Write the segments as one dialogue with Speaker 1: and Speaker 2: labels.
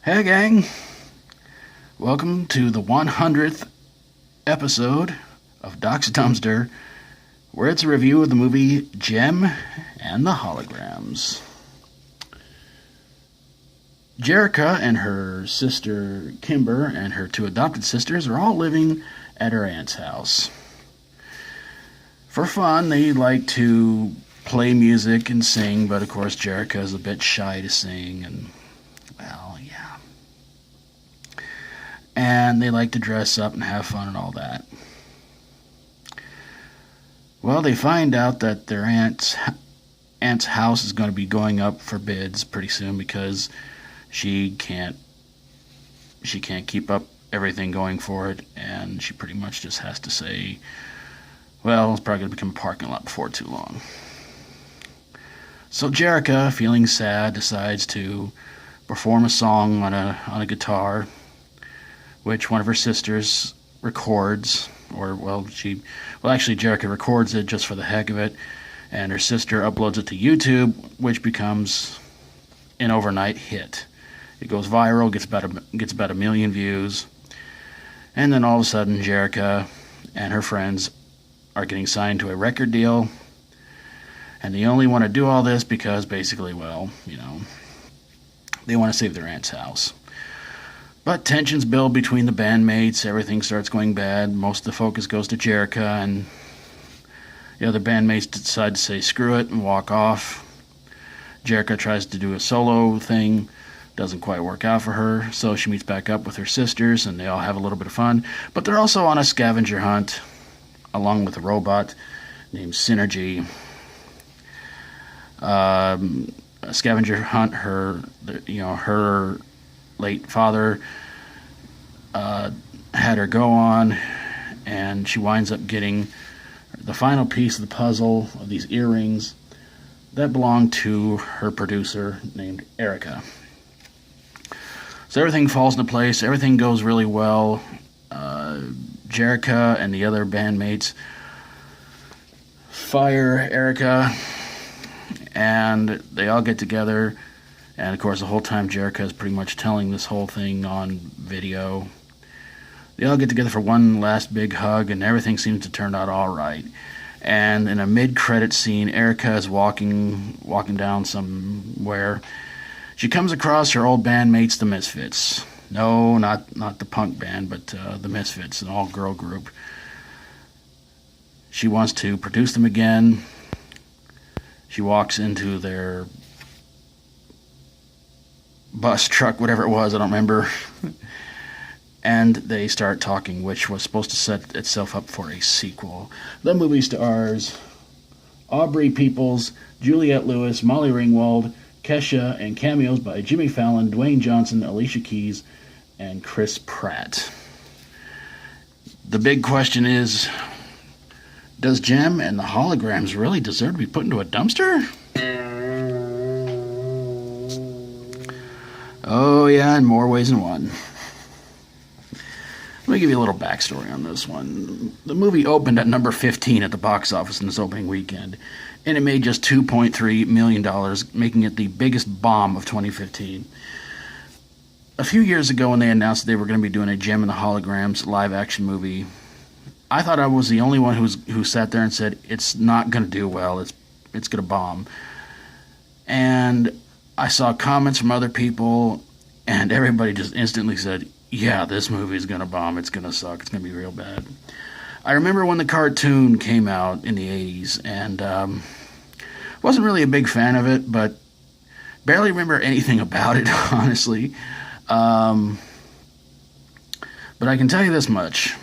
Speaker 1: Hey gang, welcome to the 100th episode of Doc's Dumpster, where it's a review of the movie Jem and the Holograms. Jerica and her sister Kimber and her two adopted sisters are all living at her aunt's house. For fun, they like to play music and sing, but of course Jerica is a bit shy to sing, and well, yeah. And they like to dress up and have fun and all that. Well, they find out that their aunt's house is going to be going up for bids pretty soon because she can't keep up everything going for it, and she pretty much just has to say, well, it's probably going to become a parking lot before too long. So Jerica, feeling sad, decides to perform a song on a guitar, which one of her sisters records, actually Jerica records it just for the heck of it, and her sister uploads it to YouTube, which becomes an overnight hit. It goes viral, gets about a million views, and then all of a sudden Jerica and her friends are getting signed to a record deal, and they only want to do all this because basically, they want to save their aunt's house. But tensions build between the bandmates, everything starts going bad, most of the focus goes to Jerica, and the other bandmates decide to say screw it and walk off. Jerica tries to do a solo thing, doesn't quite work out for her, so she meets back up with her sisters, and they all have a little bit of fun, but they're also on a scavenger hunt, along with a robot named Synergy. A scavenger hunt her late father had her go on, and she winds up getting the final piece of the puzzle of these earrings that belonged to her producer named Erica. So everything falls into place, everything goes really well. Jerica and the other bandmates fire Erica, and they all get together. And of course, the whole time Jerica is pretty much telling this whole thing on video. They all get together for one last big hug, and everything seems to turn out all right. And in a mid-credit scene, Erica is walking down somewhere. She comes across her old bandmates, the Misfits. No, not the punk band, but the Misfits, an all-girl group. She wants to produce them again. She walks into their bus, truck, whatever it was, I don't remember. And they start talking, which was supposed to set itself up for a sequel. The movie stars Aubrey Peoples, Juliette Lewis, Molly Ringwald, Kesha, and cameos by Jimmy Fallon, Dwayne Johnson, Alicia Keys, and Chris Pratt. The big question is, does Jem and the Holograms really deserve to be put into a dumpster? Oh yeah, in more ways than one. Let me give you a little backstory on this one. The movie opened at number 15 at the box office in its opening weekend, and it made just $2.3 million, making it the biggest bomb of 2015. A few years ago, when they announced they were going to be doing a Jem and the Holograms live-action movie, I thought I was the only one who sat there and said, it's not going to do well, it's going to bomb. And I saw comments from other people, and everybody just instantly said, yeah, this movie is going to bomb, it's going to suck, it's going to be real bad. I remember when the cartoon came out in the 80s, and wasn't really a big fan of it, but barely remember anything about it, honestly. But I can tell you this much.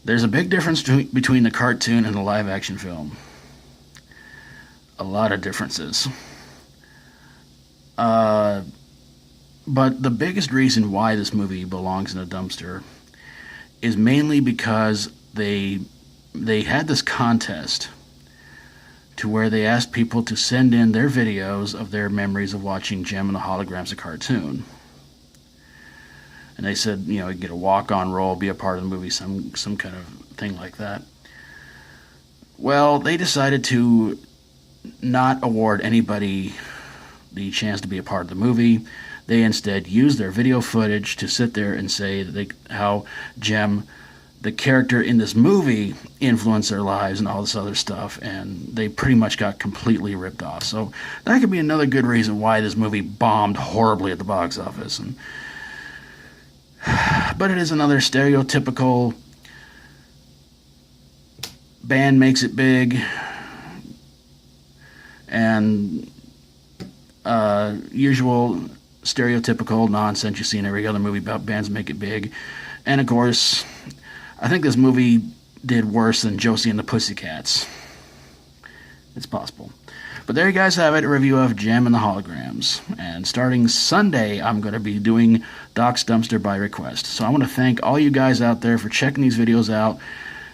Speaker 1: There's a big difference between the cartoon and the live-action film. A lot of differences. But the biggest reason why this movie belongs in a dumpster is mainly because they had this contest to where they asked people to send in their videos of their memories of watching Jem and the Holograms, a cartoon. And they said, you get a walk-on role, be a part of the movie, some kind of thing like that. Well, they decided to not award anybody the chance to be a part of the movie. They instead use their video footage to sit there and say that how Jem, the character in this movie, influenced their lives and all this other stuff, and they pretty much got completely ripped off. So that could be another good reason why this movie bombed horribly at the box office. But it is another stereotypical band makes it big, and usual stereotypical nonsense you see in every other movie about bands make it big. And of course, I think this movie did worse than Josie and the Pussycats. It's possible. But there you guys have it, a review of Jem and the Holograms. And starting Sunday, I'm going to be doing Doc's Dumpster by request. So I want to thank all you guys out there for checking these videos out.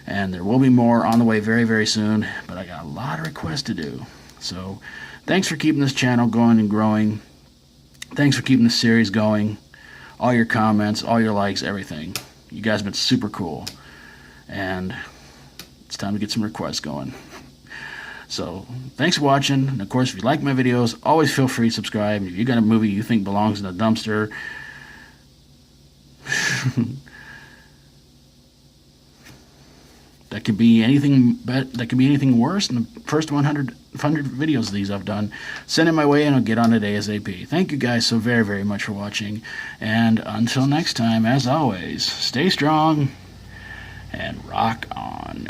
Speaker 1: And there will be more on the way very, very soon. But I got a lot of requests to do. So thanks for keeping this channel going and growing. Thanks for keeping this series going. All your comments, all your likes, everything. You guys have been super cool. And it's time to get some requests going. So, thanks for watching. And of course, if you like my videos, always feel free to subscribe. If you got a movie you think belongs in a dumpster, that could be anything worse than the first 100 videos of these I've done. Send it my way and I'll get on it ASAP. Thank you guys so very, very much for watching. And until next time, as always, stay strong and rock on.